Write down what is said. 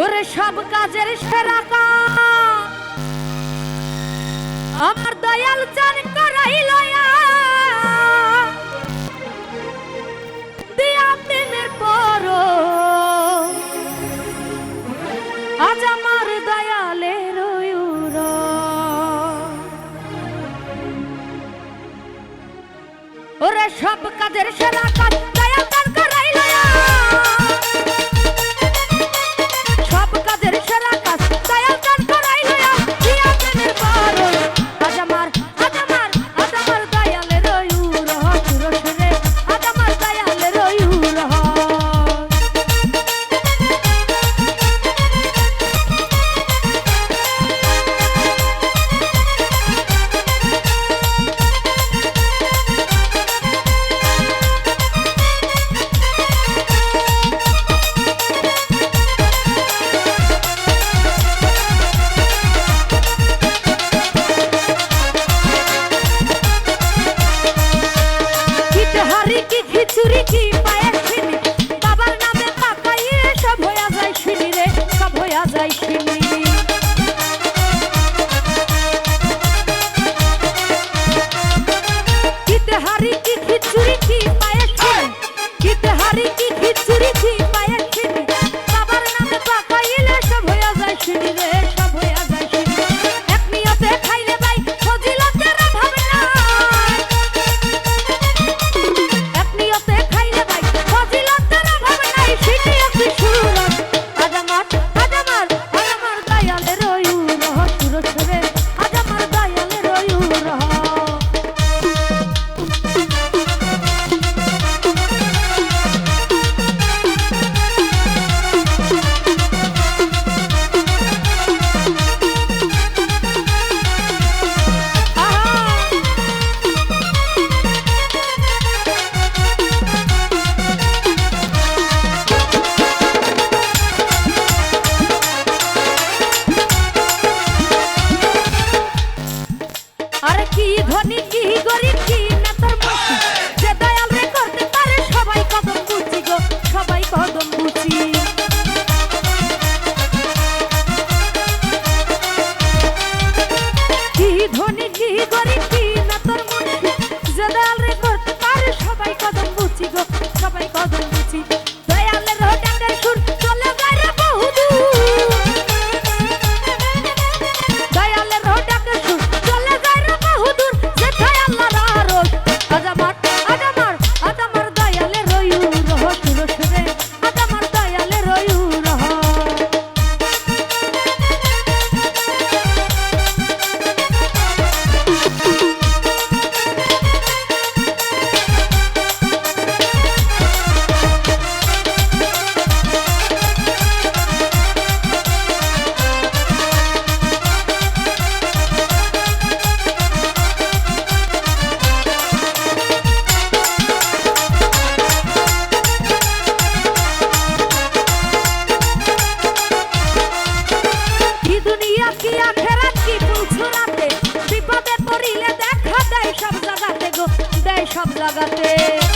ওরে সব কাজের সেরা কাজ আমার দয়াল চান করাইল দিয়া প্রেমের পর আজ আমার দয়ালের ওরে সব কাজের সেরা কাজ দয়াল চান করাইল সব কাজের সেরা কাজ দয়াল চান করাইল দিয়া প্রেমের পর আজ আমার দয়ালের সুরসুরে আজ আমার দয়ালের খিচুড়ি কি পায়ের ছিনি বাবার নামে তাকাইয়ে সব হইয়া যায় শুনি রে সব হইয়া যায় শুনি কিতে হারি কি খিচুড়ি কি পায়ের ছিনি কিতে হারি কি খিচুড়ি কি পায়ের ছিনি বাবার নামে তাকাইলে সব হইয়া যায় শুনি রে সব হইয়া যায় শুনি এক নিয়তে খাইলে ভাই ফজিলতের অভাব নাই আরে কি ধনী কি গরিব কি নেতার মুখি যে দয়াল রে করতে পারে সবাই কদম বুঝি গো সবাই কদম বুঝি কি ধনী কি গরিব কি নেতার মুখি যে দয়াল রে করতে পারে সবাই কদম বুঝি গো সবাই কদম বুঝি দয়ালের ডাকের সুর চলে যায় রে বহুদূর দয়ালের ডাকের সুর চলে যায় রে বহুদূর যেথায় আল্লাহর আরশ আজ আমার দয়ালের সুরসুরে আজ আমার দয়ালের কি আখেরাত কি পুছরাতে বিপদে পড়িলে দেখা দেয় সব জায়গাতে গো দেয় সব জায়গাতে